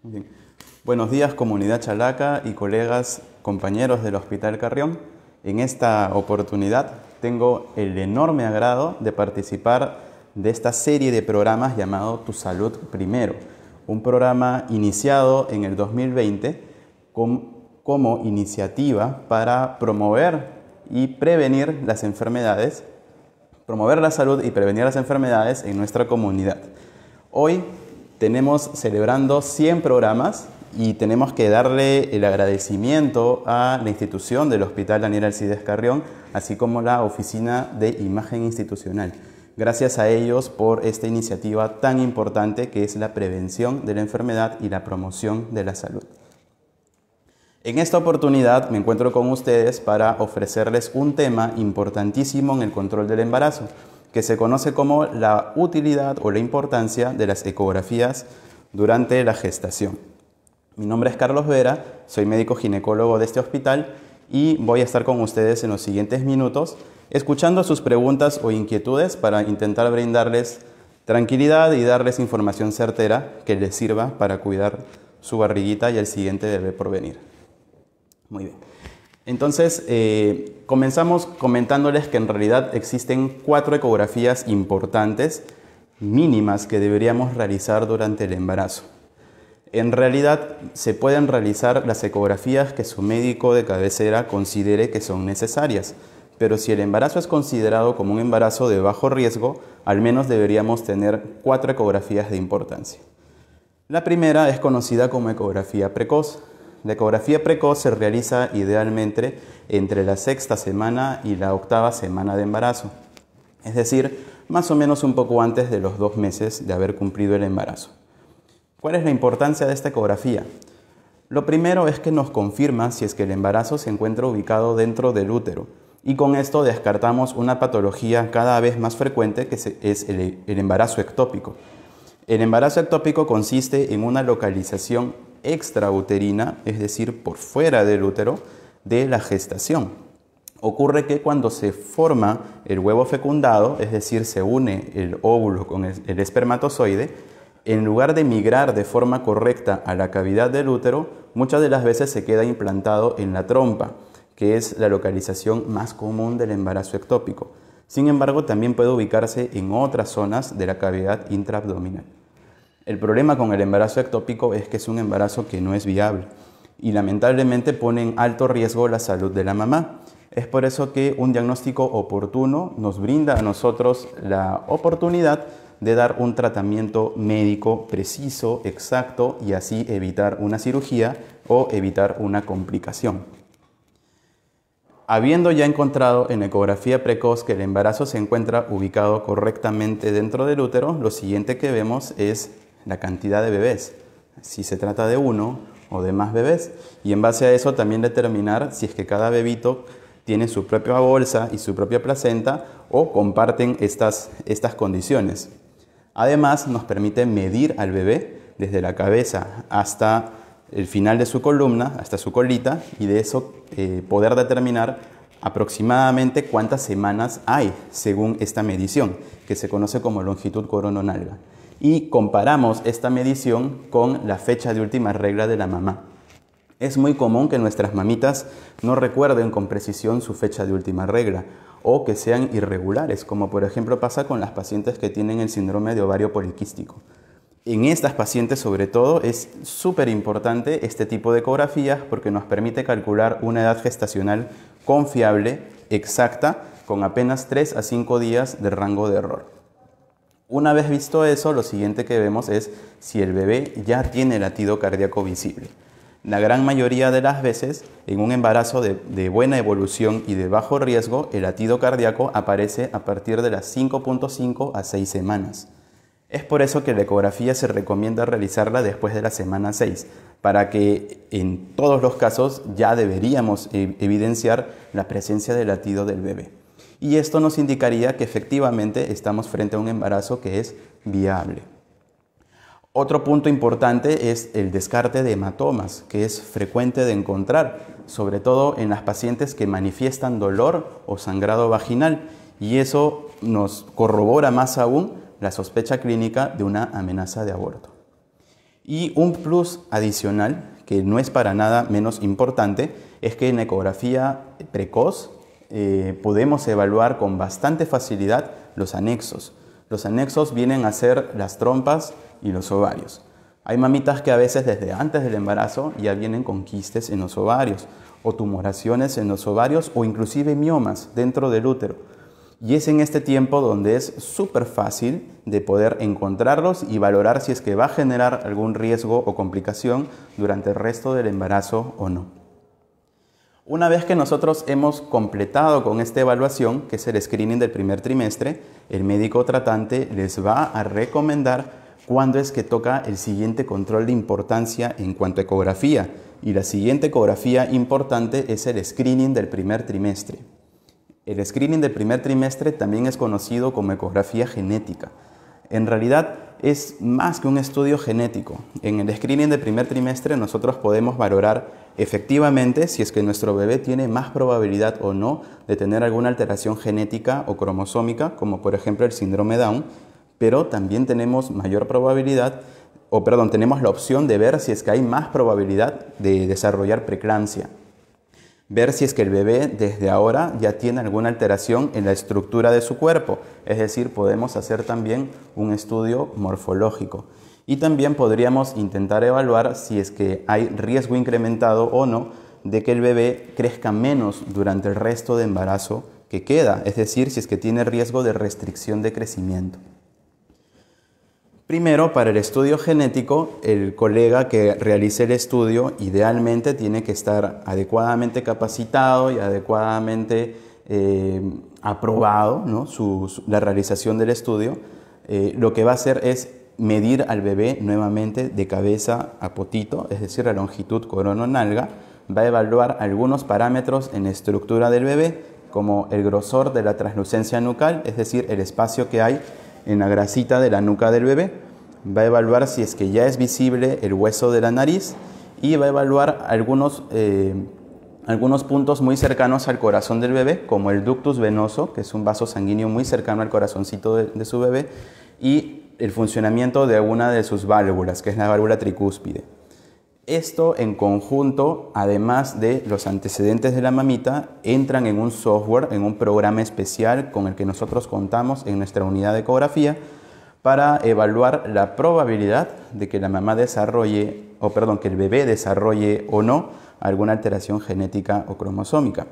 Muy bien. Buenos días, comunidad chalaca y colegas, compañeros del Hospital Carrión. En esta oportunidad tengo el enorme agrado de participar de esta serie de programas llamado Tu Salud Primero, un programa iniciado en el 2020 como iniciativa para promover y prevenir las enfermedades, promover la salud y prevenir las enfermedades en nuestra comunidad. Hoy tenemos celebrando 100 programas y tenemos que darle el agradecimiento a la institución del Hospital Daniel Alcides Carrión, así como la Oficina de Imagen Institucional. Gracias a ellos por esta iniciativa tan importante que es la prevención de la enfermedad y la promoción de la salud. En esta oportunidad me encuentro con ustedes para ofrecerles un tema importantísimo en el control del embarazo, que se conoce como la utilidad o la importancia de las ecografías durante la gestación. Mi nombre es Carlos Vera, soy médico ginecólogo de este hospital y voy a estar con ustedes en los siguientes minutos escuchando sus preguntas o inquietudes para intentar brindarles tranquilidad y darles información certera que les sirva para cuidar su barriguita y el siguiente bebé por venir. Muy bien. Entonces, comenzamos comentándoles que en realidad existen 4 ecografías importantes, mínimas, que deberíamos realizar durante el embarazo. En realidad, se pueden realizar las ecografías que su médico de cabecera considere que son necesarias, pero si el embarazo es considerado como un embarazo de bajo riesgo, al menos deberíamos tener 4 ecografías de importancia. La primera es conocida como ecografía precoz. La ecografía precoz se realiza idealmente entre la 6ª semana y la 8ª semana de embarazo, es decir, más o menos un poco antes de los 2 meses de haber cumplido el embarazo. ¿Cuál es la importancia de esta ecografía? Lo primero es que nos confirma si es que el embarazo se encuentra ubicado dentro del útero y con esto descartamos una patología cada vez más frecuente que es el embarazo ectópico. El embarazo ectópico consiste en una localización extrauterina, es decir, por fuera del útero, de la gestación. Ocurre que cuando se forma el huevo fecundado, es decir, se une el óvulo con el espermatozoide, en lugar de migrar de forma correcta a la cavidad del útero, muchas de las veces se queda implantado en la trompa, que es la localización más común del embarazo ectópico. Sin embargo, también puede ubicarse en otras zonas de la cavidad intraabdominal. El problema con el embarazo ectópico es que es un embarazo que no es viable y lamentablemente pone en alto riesgo la salud de la mamá. Es por eso que un diagnóstico oportuno nos brinda a nosotros la oportunidad de dar un tratamiento médico preciso, exacto y así evitar una cirugía o evitar una complicación. Habiendo ya encontrado en ecografía precoz que el embarazo se encuentra ubicado correctamente dentro del útero, lo siguiente que vemos es la cantidad de bebés, si se trata de uno o de más bebés, y en base a eso también determinar si es que cada bebito tiene su propia bolsa y su propia placenta o comparten estas condiciones. Además, nos permite medir al bebé desde la cabeza hasta el final de su columna, hasta su colita, y de eso poder determinar aproximadamente cuántas semanas hay según esta medición, que se conoce como longitud corononalga. Y comparamos esta medición con la fecha de última regla de la mamá. Es muy común que nuestras mamitas no recuerden con precisión su fecha de última regla o que sean irregulares, como por ejemplo pasa con las pacientes que tienen el síndrome de ovario poliquístico. En estas pacientes sobre todo es súper importante este tipo de ecografías porque nos permite calcular una edad gestacional confiable, exacta, con apenas 3 a 5 días de rango de error. Una vez visto eso, lo siguiente que vemos es si el bebé ya tiene latido cardíaco visible. La gran mayoría de las veces, en un embarazo de buena evolución y de bajo riesgo, el latido cardíaco aparece a partir de las 5.5 a 6 semanas. Es por eso que la ecografía se recomienda realizarla después de la semana 6, para que en todos los casos ya deberíamos evidenciar la presencia de latido del bebé. Y esto nos indicaría que efectivamente estamos frente a un embarazo que es viable. Otro punto importante es el descarte de hematomas, que es frecuente de encontrar, sobre todo en las pacientes que manifiestan dolor o sangrado vaginal, y eso nos corrobora más aún la sospecha clínica de una amenaza de aborto. Y un plus adicional, que no es para nada menos importante, es que en ecografía precoz podemos evaluar con bastante facilidad los anexos. Los anexos vienen a ser las trompas y los ovarios. Hay mamitas que a veces desde antes del embarazo ya vienen con quistes en los ovarios, o tumoraciones en los ovarios, o inclusive miomas dentro del útero. Y es en este tiempo donde es súper fácil de poder encontrarlos y valorar si es que va a generar algún riesgo o complicación durante el resto del embarazo o no. Una vez que nosotros hemos completado con esta evaluación, que es el screening del primer trimestre, el médico tratante les va a recomendar cuándo es que toca el siguiente control de importancia en cuanto a ecografía. Y la siguiente ecografía importante es el screening del primer trimestre. El screening del primer trimestre también es conocido como ecografía genética. En realidad es más que un estudio genético. En el screening del primer trimestre nosotros podemos valorar efectivamente si es que nuestro bebé tiene más probabilidad o no de tener alguna alteración genética o cromosómica, como por ejemplo el síndrome Down, pero también tenemos mayor probabilidad, tenemos la opción de ver si es que hay más probabilidad de desarrollar preeclampsia. Ver si es que el bebé desde ahora ya tiene alguna alteración en la estructura de su cuerpo. Es decir, podemos hacer también un estudio morfológico. Y también podríamos intentar evaluar si es que hay riesgo incrementado o no de que el bebé crezca menos durante el resto de embarazo que queda. Es decir, si es que tiene riesgo de restricción de crecimiento. Primero, para el estudio genético, el colega que realice el estudio idealmente tiene que estar adecuadamente capacitado y adecuadamente aprobado, ¿no? La realización del estudio. Lo que va a hacer es medir al bebé nuevamente de cabeza a potito, es decir, la longitud corono-nalga. Va a evaluar algunos parámetros en la estructura del bebé, como el grosor de la translucencia nucal, es decir, el espacio que hay en la grasita de la nuca del bebé. Va a evaluar si es que ya es visible el hueso de la nariz y va a evaluar algunos puntos muy cercanos al corazón del bebé, como el ductus venoso, que es un vaso sanguíneo muy cercano al corazoncito de su bebé, y el funcionamiento de una de sus válvulas, que es la válvula tricúspide. Esto en conjunto, además de los antecedentes de la mamita, entran en un software, en un programa especial con el que nosotros contamos en nuestra unidad de ecografía para evaluar la probabilidad de que la mamá desarrolle, que el bebé desarrolle o no alguna alteración genética o cromosómica.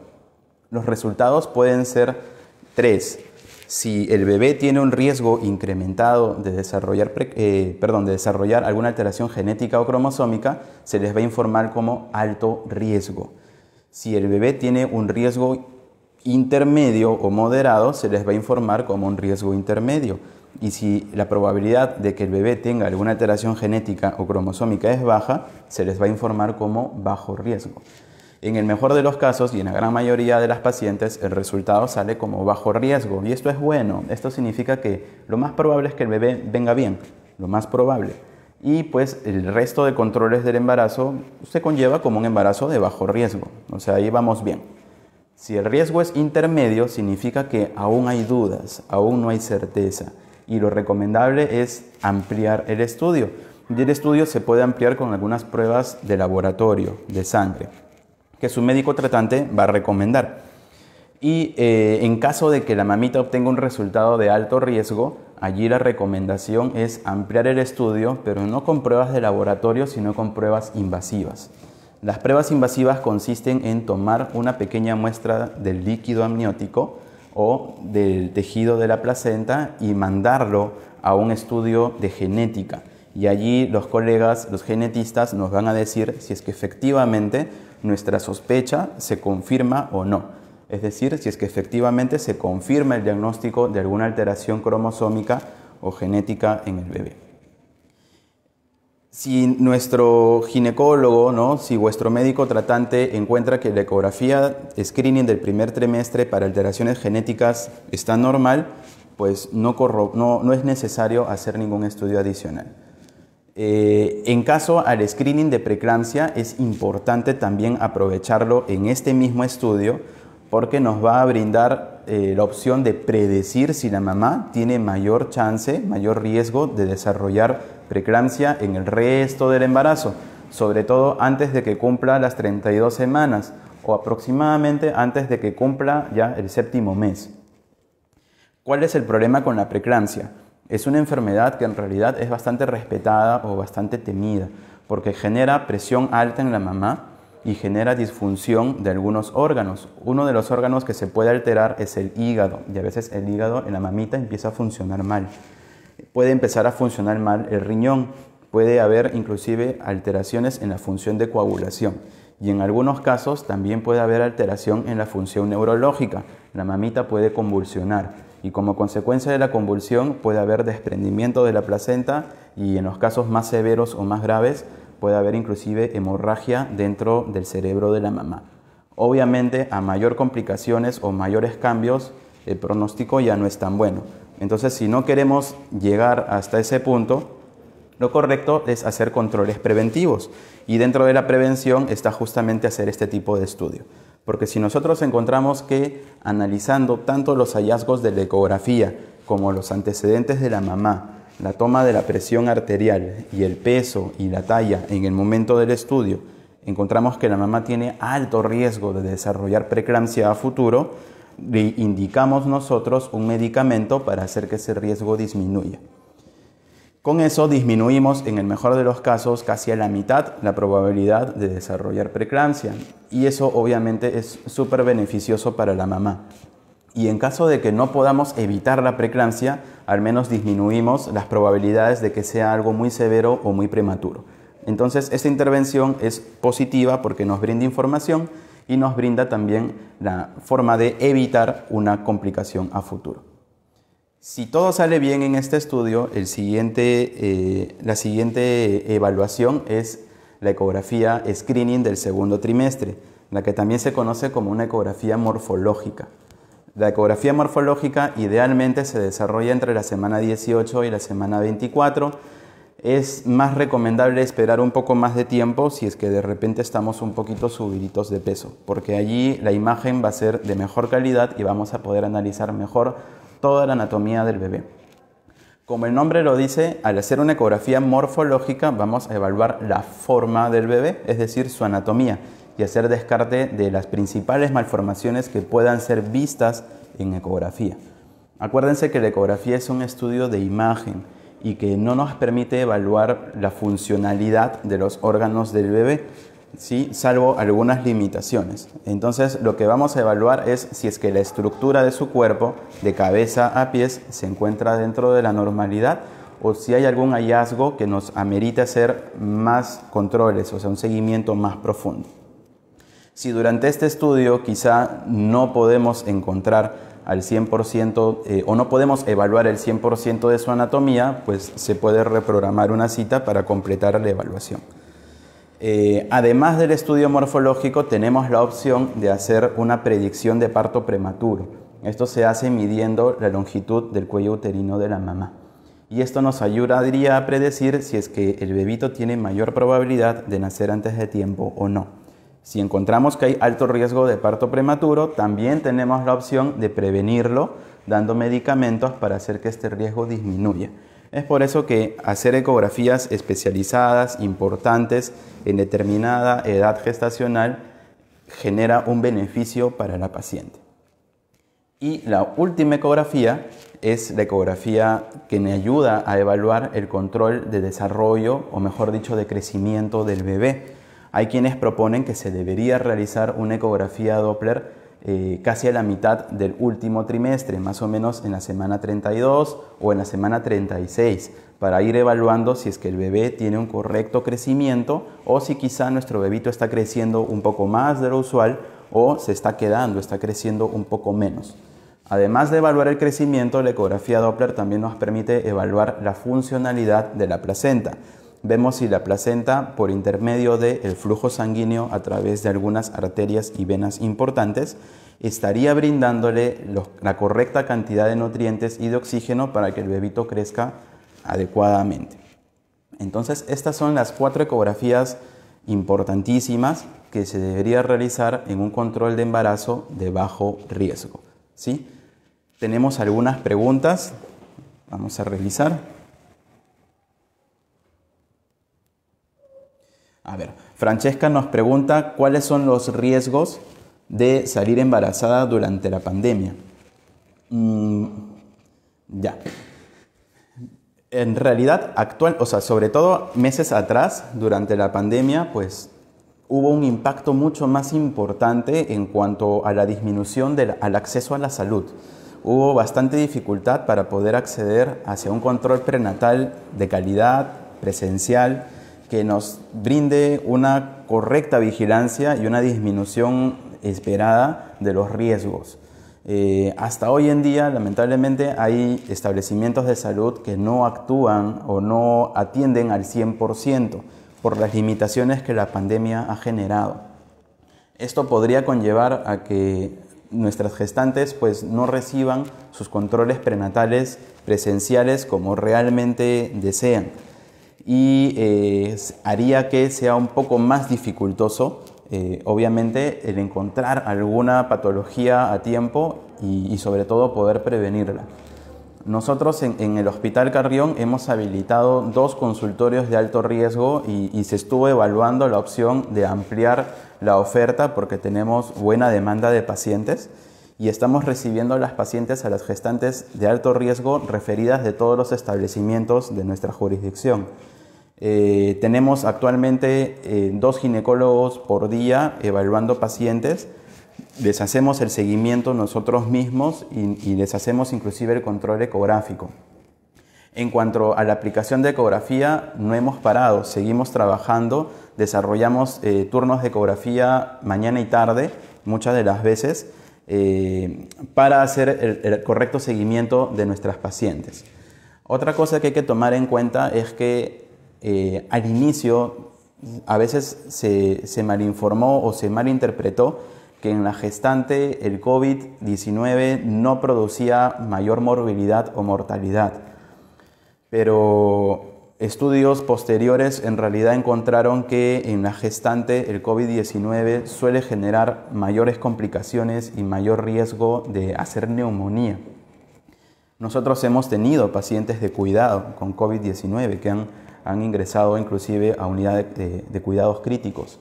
Los resultados pueden ser tres. Si el bebé tiene un riesgo incrementado de desarrollar alguna alteración genética o cromosómica, se les va a informar como alto riesgo. Si el bebé tiene un riesgo intermedio o moderado, se les va a informar como un riesgo intermedio. Y si la probabilidad de que el bebé tenga alguna alteración genética o cromosómica es baja, se les va a informar como bajo riesgo. En el mejor de los casos y en la gran mayoría de las pacientes, el resultado sale como bajo riesgo. Y esto es bueno. Esto significa que lo más probable es que el bebé venga bien, lo más probable. Y pues el resto de controles del embarazo se conlleva como un embarazo de bajo riesgo. O sea, ahí vamos bien. Si el riesgo es intermedio, significa que aún hay dudas, aún no hay certeza. Y lo recomendable es ampliar el estudio. Y el estudio se puede ampliar con algunas pruebas de laboratorio, de sangre, que su médico tratante va a recomendar. Y en caso de que la mamita obtenga un resultado de alto riesgo, allí la recomendación es ampliar el estudio, pero no con pruebas de laboratorio, sino con pruebas invasivas. Las pruebas invasivas consisten en tomar una pequeña muestra del líquido amniótico o del tejido de la placenta y mandarlo a un estudio de genética. Y allí los colegas, los genetistas, nos van a decir si es que efectivamente nuestra sospecha se confirma o no. Es decir, si es que efectivamente se confirma el diagnóstico de alguna alteración cromosómica o genética en el bebé. Si nuestro ginecólogo, si vuestro médico tratante encuentra que la ecografía screening del primer trimestre para alteraciones genéticas está normal, pues no es necesario hacer ningún estudio adicional. En caso al screening de preeclampsia, es importante también aprovecharlo en este mismo estudio porque nos va a brindar la opción de predecir si la mamá tiene mayor chance, mayor riesgo de desarrollar preeclampsia en el resto del embarazo, sobre todo antes de que cumpla las 32 semanas o aproximadamente antes de que cumpla ya el 7º mes. ¿Cuál es el problema con la preeclampsia? Es una enfermedad que en realidad es bastante respetada o bastante temida porque genera presión alta en la mamá y genera disfunción de algunos órganos. Uno de los órganos que se puede alterar es el hígado y a veces el hígado en la mamita empieza a funcionar mal. Puede empezar a funcionar mal el riñón, puede haber inclusive alteraciones en la función de coagulación y en algunos casos también puede haber alteración en la función neurológica. La mamita puede convulsionar y como consecuencia de la convulsión puede haber desprendimiento de la placenta y en los casos más severos o más graves puede haber inclusive hemorragia dentro del cerebro de la mamá. Obviamente a mayor complicaciones o mayores cambios el pronóstico ya no es tan bueno. Entonces si no queremos llegar hasta ese punto, lo correcto es hacer controles preventivos y dentro de la prevención está justamente hacer este tipo de estudio. Porque si nosotros encontramos que analizando tanto los hallazgos de la ecografía como los antecedentes de la mamá, la toma de la presión arterial y el peso y la talla en el momento del estudio, encontramos que la mamá tiene alto riesgo de desarrollar preeclampsia a futuro, le indicamos nosotros un medicamento para hacer que ese riesgo disminuya. Con eso disminuimos en el mejor de los casos casi a la mitad la probabilidad de desarrollar preeclampsia y eso obviamente es súper beneficioso para la mamá. Y en caso de que no podamos evitar la preeclampsia, al menos disminuimos las probabilidades de que sea algo muy severo o muy prematuro. Entonces esta intervención es positiva porque nos brinda información y nos brinda también la forma de evitar una complicación a futuro. Si todo sale bien en este estudio, la siguiente evaluación es la ecografía screening del 2º trimestre, la que también se conoce como una ecografía morfológica. La ecografía morfológica idealmente se desarrolla entre la semana 18 y la semana 24. Es más recomendable esperar un poco más de tiempo si es que de repente estamos un poquito subiditos de peso, porque allí la imagen va a ser de mejor calidad y vamos a poder analizar mejor toda la anatomía del bebé. Como el nombre lo dice, al hacer una ecografía morfológica vamos a evaluar la forma del bebé, es decir, su anatomía, y hacer descarte de las principales malformaciones que puedan ser vistas en ecografía. Acuérdense que la ecografía es un estudio de imagen y que no nos permite evaluar la funcionalidad de los órganos del bebé, ¿sí? Salvo algunas limitaciones. Entonces lo que vamos a evaluar es si es que la estructura de su cuerpo, de cabeza a pies, se encuentra dentro de la normalidad o si hay algún hallazgo que nos amerite hacer más controles, o sea, un seguimiento más profundo. Si durante este estudio quizá no podemos encontrar al 100% o no podemos evaluar el 100% de su anatomía, pues se puede reprogramar una cita para completar la evaluación. Además del estudio morfológico, tenemos la opción de hacer una predicción de parto prematuro. Esto se hace midiendo la longitud del cuello uterino de la mamá. Y esto nos ayudaría a predecir si es que el bebito tiene mayor probabilidad de nacer antes de tiempo o no. Si encontramos que hay alto riesgo de parto prematuro, también tenemos la opción de prevenirlo dando medicamentos para hacer que este riesgo disminuya. Es por eso que hacer ecografías especializadas, importantes, en determinada edad gestacional, genera un beneficio para la paciente. Y la última ecografía es la ecografía que me ayuda a evaluar el control de desarrollo, o mejor dicho, de crecimiento del bebé. Hay quienes proponen que se debería realizar una ecografía Doppler casi a la mitad del último trimestre, más o menos en la semana 32 o en la semana 36, para ir evaluando si es que el bebé tiene un correcto crecimiento o si quizá nuestro bebito está creciendo un poco más de lo usual o se está quedando, está creciendo un poco menos. Además de evaluar el crecimiento, la ecografía Doppler también nos permite evaluar la funcionalidad de la placenta. Vemos si la placenta, por intermedio del flujo sanguíneo a través de algunas arterias y venas importantes, estaría brindándole la correcta cantidad de nutrientes y de oxígeno para que el bebito crezca adecuadamente. Entonces, estas son las 4 ecografías importantísimas que se debería realizar en un control de embarazo de bajo riesgo, ¿sí? Tenemos algunas preguntas. Vamos a revisar. A ver, Francesca nos pregunta cuáles son los riesgos de salir embarazada durante la pandemia. Ya. En realidad, sobre todo meses atrás, durante la pandemia, pues hubo un impacto mucho más importante en cuanto a la disminución al acceso a la salud. Hubo bastante dificultad para poder acceder hacia un control prenatal de calidad, presencial, que nos brinde una correcta vigilancia y una disminución esperada de los riesgos. Hasta hoy en día, lamentablemente, hay establecimientos de salud que no actúan o no atienden al 100% por las limitaciones que la pandemia ha generado. Esto podría conllevar a que nuestras gestantes pues, no reciban sus controles prenatales presenciales como realmente desean y haría que sea un poco más dificultoso obviamente el encontrar alguna patología a tiempo y sobre todo poder prevenirla. Nosotros en el Hospital Carrión hemos habilitado 2 consultorios de alto riesgo y se estuvo evaluando la opción de ampliar la oferta porque tenemos buena demanda de pacientes y estamos recibiendo a las pacientes, a las gestantes de alto riesgo referidas de todos los establecimientos de nuestra jurisdicción. Tenemos actualmente 2 ginecólogos por día evaluando pacientes. Les hacemos el seguimiento nosotros mismos y les hacemos inclusive el control ecográfico. En cuanto a la aplicación de ecografía, no hemos parado, seguimos trabajando, desarrollamos turnos de ecografía mañana y tarde, muchas de las veces, para hacer el correcto seguimiento de nuestras pacientes. Otra cosa que hay que tomar en cuenta es que al inicio a veces se malinformó o se malinterpretó que en la gestante el COVID-19 no producía mayor morbilidad o mortalidad. Pero estudios posteriores en realidad encontraron que en la gestante el COVID-19 suele generar mayores complicaciones y mayor riesgo de hacer neumonía. Nosotros hemos tenido pacientes de cuidado con COVID-19 que han ingresado inclusive a unidades de cuidados críticos.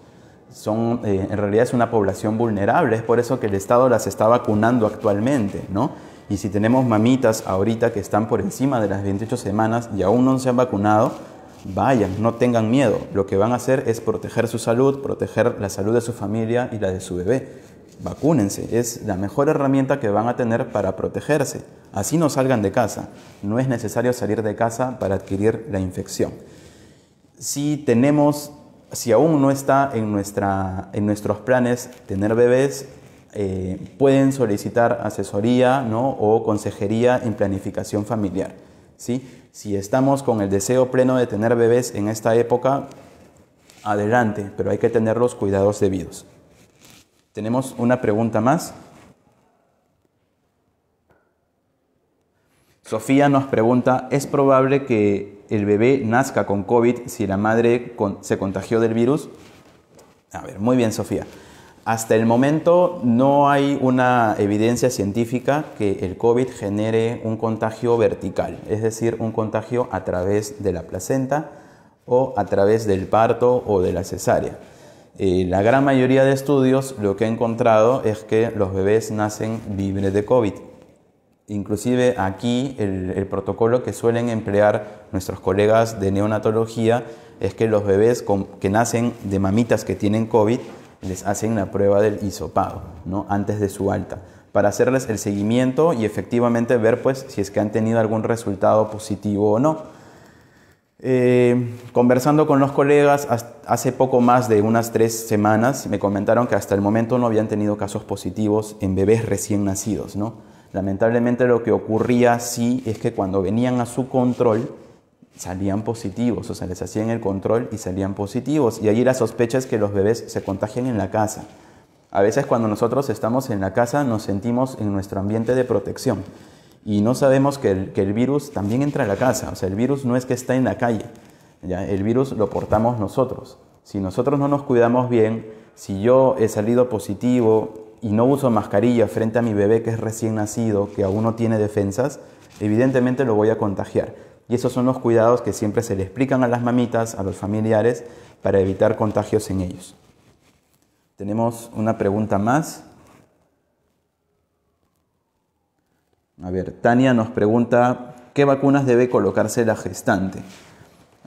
En realidad es una población vulnerable, es por eso que el Estado las está vacunando actualmente, ¿no? Y si tenemos mamitas ahorita que están por encima de las 28 semanas y aún no se han vacunado, vayan, no tengan miedo. Lo que van a hacer es proteger su salud, proteger la salud de su familia y la de su bebé. Vacúnense, es la mejor herramienta que van a tener para protegerse. Así no salgan de casa, no es necesario salir de casa para adquirir la infección. Si aún no está en nuestros planes tener bebés, pueden solicitar asesoría, ¿no? O consejería en planificación familiar, ¿sí? Si estamos con el deseo pleno de tener bebés en esta época, adelante, pero hay que tener los cuidados debidos. Tenemos una pregunta más. Sofía nos pregunta, ¿es probable que el bebé nazca con COVID si la madre se contagió del virus? A ver, muy bien, Sofía. Hasta el momento no hay una evidencia científica que el COVID genere un contagio vertical, es decir, un contagio a través de la placenta o a través del parto o de la cesárea. La gran mayoría de estudios lo que he encontrado es que los bebés nacen libres de COVID. Inclusive aquí el protocolo que suelen emplear nuestros colegas de neonatología es que los bebés que nacen de mamitas que tienen COVID les hacen la prueba del hisopado, ¿no? Antes de su alta, para hacerles el seguimiento y efectivamente ver pues, si es que han tenido algún resultado positivo o no. Conversando con los colegas hace poco más de unas 3 semanas me comentaron que hasta el momento no habían tenido casos positivos en bebés recién nacidos, ¿no? Lamentablemente lo que ocurría sí es que cuando venían a su control salían positivos, o sea, les hacían el control y salían positivos. Y allí la sospecha es que los bebés se contagian en la casa. A veces cuando nosotros estamos en la casa nos sentimos en nuestro ambiente de protección y no sabemos que el virus también entra a la casa. O sea, el virus no es que está en la calle, ¿ya? El virus lo portamos nosotros. Si nosotros no nos cuidamos bien, si yo he salido positivo y no uso mascarilla frente a mi bebé que es recién nacido, que aún no tiene defensas, evidentemente lo voy a contagiar. Y esos son los cuidados que siempre se le explican a las mamitas, a los familiares, para evitar contagios en ellos. Tenemos una pregunta más. A ver, Tania nos pregunta, ¿qué vacunas debe colocarse la gestante?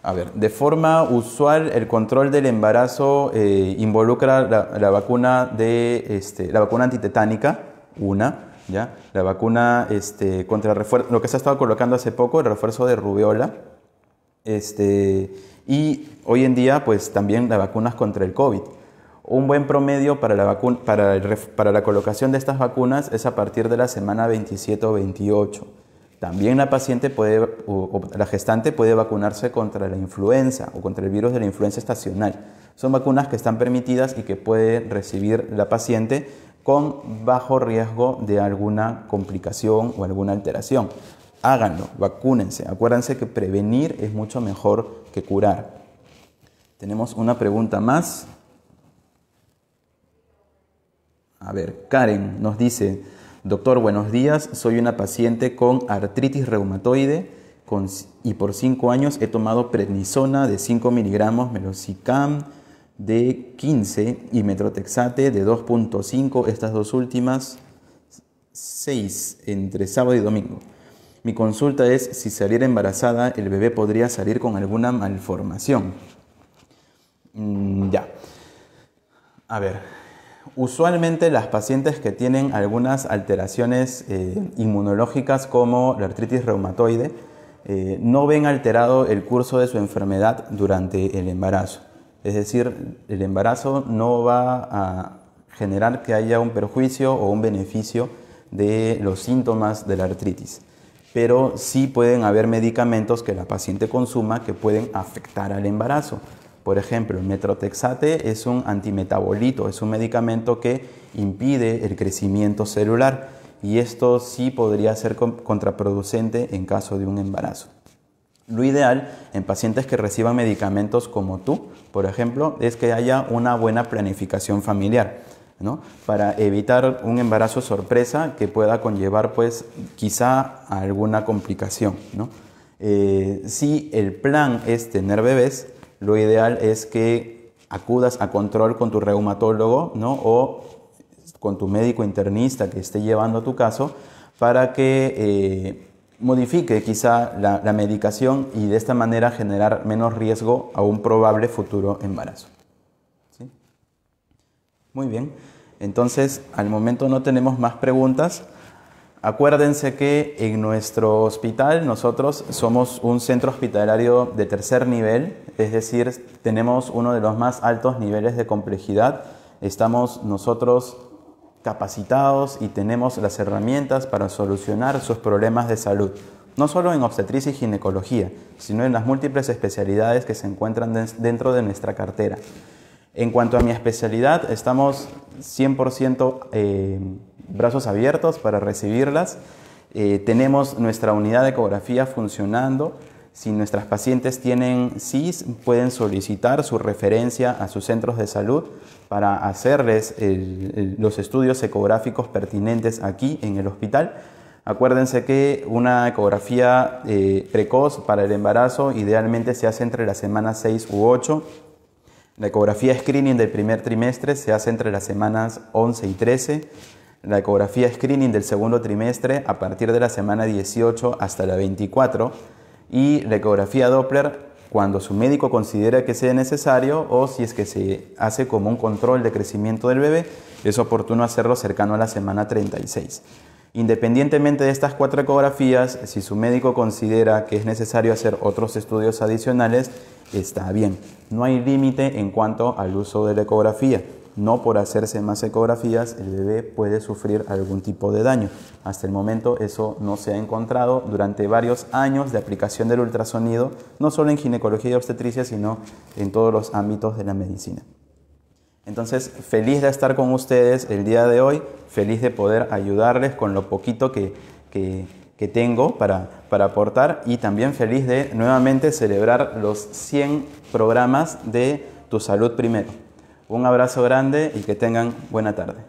A ver, de forma usual el control del embarazo involucra la vacuna la vacuna antitetánica, ¿ya? La vacuna contra lo que se ha estado colocando hace poco, el refuerzo de rubeola, y hoy en día pues también las vacunas contra el COVID. Un buen promedio para la colocación de estas vacunas es a partir de la semana 27 o 28. También la paciente la gestante puede vacunarse contra la influenza o contra el virus de la influenza estacional. Son vacunas que están permitidas y que puede recibir la paciente con bajo riesgo de alguna complicación o alguna alteración. Háganlo, vacúnense. Acuérdense que prevenir es mucho mejor que curar. Tenemos una pregunta más. A ver, Karen nos dice, doctor, buenos días, soy una paciente con artritis reumatoide y por 5 años he tomado prednisona de 5 miligramos, meloxicam de 15 y metrotexate de 2.5, estas dos últimas 6 entre sábado y domingo. Mi consulta es si saliera embarazada el bebé podría salir con alguna malformación. Ya. A ver. Usualmente las pacientes que tienen algunas alteraciones inmunológicas como la artritis reumatoide no ven alterado el curso de su enfermedad durante el embarazo. Es decir, el embarazo no va a generar que haya un perjuicio o un beneficio de los síntomas de la artritis. Pero sí pueden haber medicamentos que la paciente consuma que pueden afectar al embarazo. Por ejemplo, el metrotexate es un antimetabolito, es un medicamento que impide el crecimiento celular y esto sí podría ser contraproducente en caso de un embarazo. Lo ideal en pacientes que reciban medicamentos como tú, por ejemplo, es que haya una buena planificación familiar, ¿no? Para evitar un embarazo sorpresa que pueda conllevar pues quizá alguna complicación, ¿no? Si el plan es tener bebés, lo ideal es que acudas a control con tu reumatólogo, ¿no? O con tu médico internista que esté llevando tu caso para que modifique quizá la medicación y de esta manera generar menos riesgo a un probable futuro embarazo. ¿Sí? Muy bien, entonces al momento no tenemos más preguntas. Acuérdense que en nuestro hospital nosotros somos un centro hospitalario de tercer nivel, es decir, tenemos uno de los más altos niveles de complejidad. Estamos nosotros capacitados y tenemos las herramientas para solucionar sus problemas de salud, no solo en obstetricia y ginecología, sino en las múltiples especialidades que se encuentran dentro de nuestra cartera. En cuanto a mi especialidad, estamos 100% brazos abiertos para recibirlas. Tenemos nuestra unidad de ecografía funcionando. Si nuestras pacientes tienen CIS, pueden solicitar su referencia a sus centros de salud para hacerles los estudios ecográficos pertinentes aquí en el hospital. Acuérdense que una ecografía precoz para el embarazo idealmente se hace entre las semanas 6 u 8. La ecografía screening del primer trimestre se hace entre las semanas 11 y 13. La ecografía screening del segundo trimestre a partir de la semana 18 hasta la 24. Y la ecografía Doppler cuando su médico considera que sea necesario o si es que se hace como un control de crecimiento del bebé, es oportuno hacerlo cercano a la semana 36. Independientemente de estas 4 ecografías, si su médico considera que es necesario hacer otros estudios adicionales, está bien. No hay límite en cuanto al uso de la ecografía. No por hacerse más ecografías el bebé puede sufrir algún tipo de daño. Hasta el momento eso no se ha encontrado durante varios años de aplicación del ultrasonido, no solo en ginecología y obstetricia, sino en todos los ámbitos de la medicina. Entonces, feliz de estar con ustedes el día de hoy, feliz de poder ayudarles con lo poquito que tengo para aportar y también feliz de nuevamente celebrar los 100 programas de Tu Salud Primero. Un abrazo grande y que tengan buena tarde.